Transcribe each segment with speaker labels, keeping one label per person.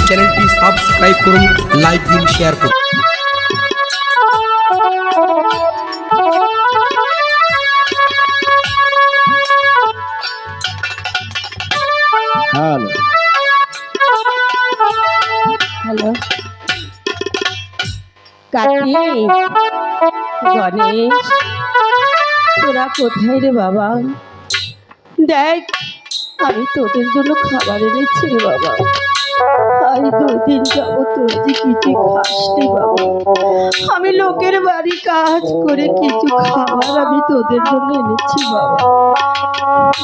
Speaker 1: চ্যানেলটি সাবস্ক্রাইব করুন, লাইক দিন, শেয়ার করুন।
Speaker 2: হ্যালো
Speaker 3: হ্যালো কাকি, গণেশ, তোরা কোথায় রে বাবা? দেখ, আমি তোদের জন্য খাবার এনেছি রে বাবা। আজ 2 দিন যাবো তোর যে কিছু খাসনি বাবা। আমি লোকের বাড়ি কাজ করে কিছু খাবার আমি তোদের জন্য এনেছি বাবা।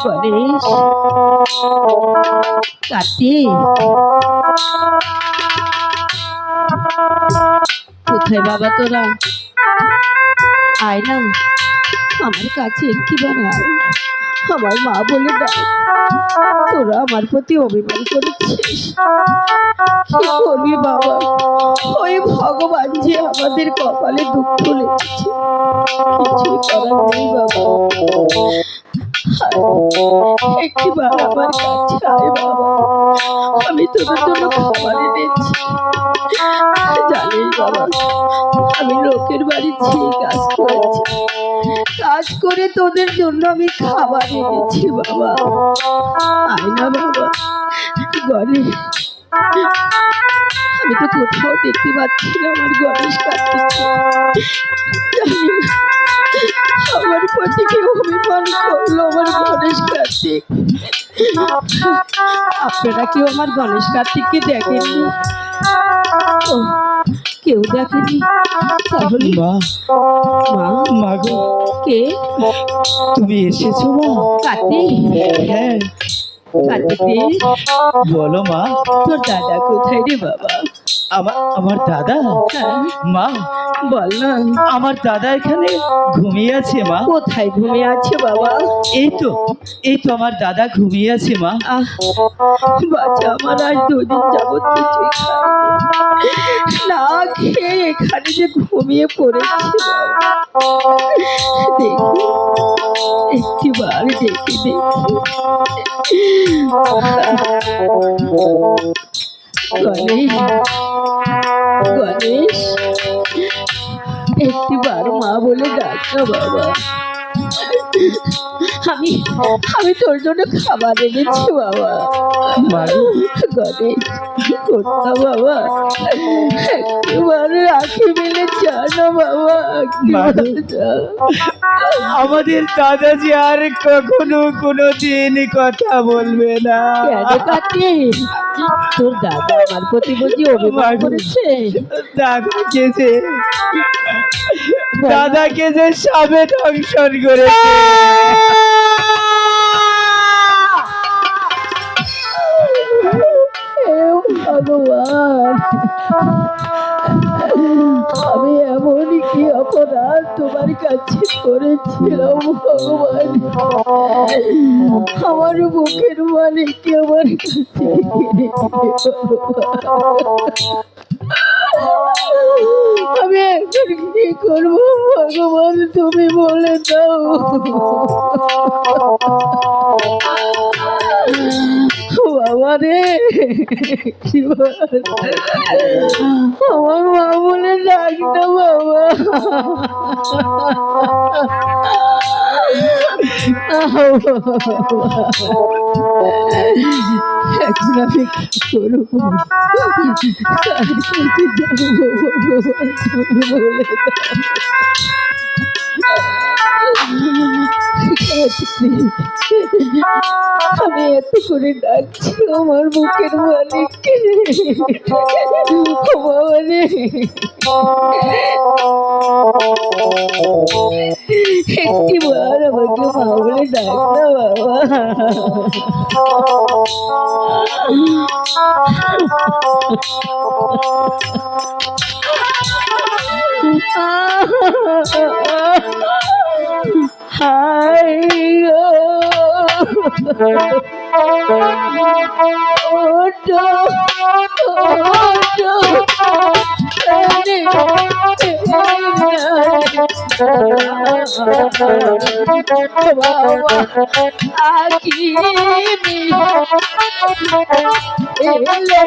Speaker 3: গণেশ, কার্তিক, কোথায় বাবা তোরা? আয় না আমার কাছে একটিবার আয়। আমার মা বলে ডাক, তোরা আমার প্রতি অভিমান করেছিস। কি করবি বাবা, ওই ভগবান যে আমাদের কপালে দুঃখ লেগেছে, কিছুই করার নেই বাবা। একটিবার আমার কাছে আয় বাবা, আমি তোদের জন্য খাবার এনেছি। জানিস বাবা, আমি লোকের বাড়িতে কাজ করেছি, কাজ করে তোদের জন্য আমি খাবার এনেছি বাবা। আয় না বাবা। গণেশ, আমি তো কোথাও দেখতে পাচ্ছি না আমার গণেশ কার্তিককে। জানি না আমার প্রতি কি অভিমান করলো আমার গণেশ কার্তিক। আপনারা কেউ আমার গণেশ কার্তিককে দেখেননি? ও, কেউ দেখেনি? তাহলে
Speaker 2: মা,
Speaker 3: মা,
Speaker 2: মা গো,
Speaker 3: কে?
Speaker 2: তুমি এসেছো মা?
Speaker 3: কার্তিক,
Speaker 2: হ্যাঁ,
Speaker 3: কার্তিক,
Speaker 2: বলো মা।
Speaker 3: তোর দাদা কোথায় রে বাবা?
Speaker 2: আমার দাদা?
Speaker 3: হ্যাঁ,
Speaker 2: মা,
Speaker 3: বল না।
Speaker 2: আমার দাদা এখানে ঘুমিয়ে আছে মা।
Speaker 3: কোথায় ঘুমিয়ে আছে বাবা?
Speaker 2: এই তো আমার দাদা ঘুমিয়ে আছে মা।
Speaker 3: আহ, বাচ্চা আমার আজ 2 দিন যাবত কিছুই খায়নি, না খেয়ে এখানে যে ঘুমিয়ে পড়েছি বাবা। দেখি একটিবার দেখি। গণেশ, গণেশ, একটিবার মা বলে ডাক না বাবা। আমি আমি তোর জন্য খাবার এনেছি বাবা। গণেশ, কোথা বাবা, একেবারে রাখি মেলে যা না বাবা।
Speaker 2: আমাদের দাদা যে আর কখনো কোনোদিন কথা বলবে না।
Speaker 3: কেন কার্তিক, তোর দাদা আমার প্রতি বুঝি অভিমান করেছে?
Speaker 2: দাদাকে যে সাপে দংশন করেছে।
Speaker 3: ভগবান, আমি এমনই কি অপরাধ তোমার কাছে করেছিলাম ভগবান? আমার বুকের মালিককে আমার কাছে আমি এখন কি করবো ভগবান, তুমি বলে দাও। বাবা রে, আমার মা বলে ডাকটা বাবা। এখন আমি কি করবো? বলে আমি এত করে ডাকছি আমার বুকের মালিককে, মানে একটিবার আমাকে মা বলে ডাক না বাবা। হাই ওটো ওটো আকি এলে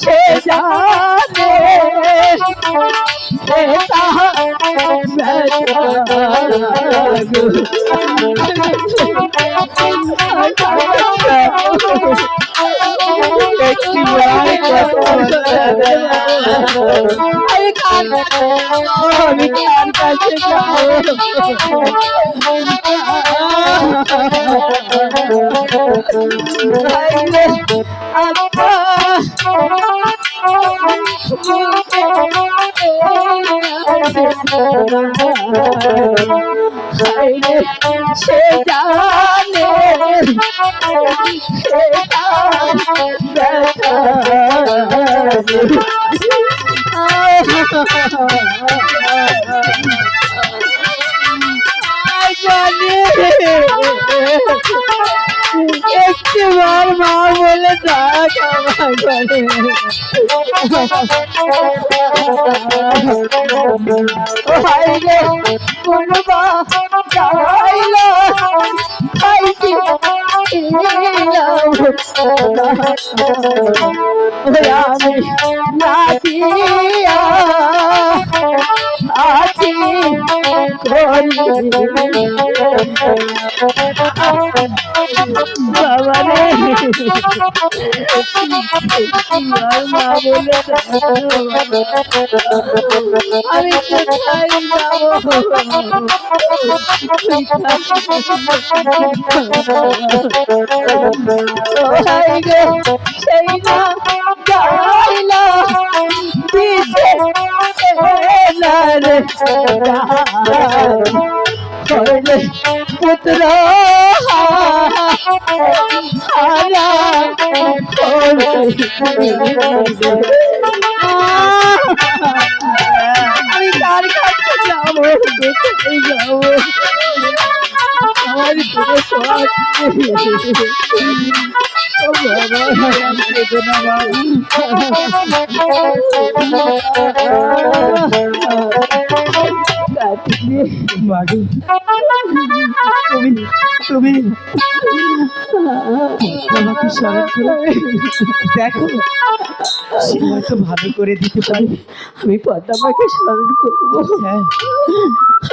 Speaker 3: সে জানে আমি কার কাছে সে জানে একটিবার মা বলে ডাক আমার ঘরে কোনবা যাইল খাইছি আমি নাচিয়া আছি বাবা রে মা বলে আমি কোথায় যাবো সেই না গাইলা দিছে পুত্র আমি কার কাছে যাবো কোথায় যাবো আমার
Speaker 2: মাগি তুমি আমাকে স্মরণ করো, দেখো সে হয়তো ভালো করে দিতে পারি।
Speaker 3: আমি পদ্মামাকে স্মরণ করবো।
Speaker 2: হ্যাঁ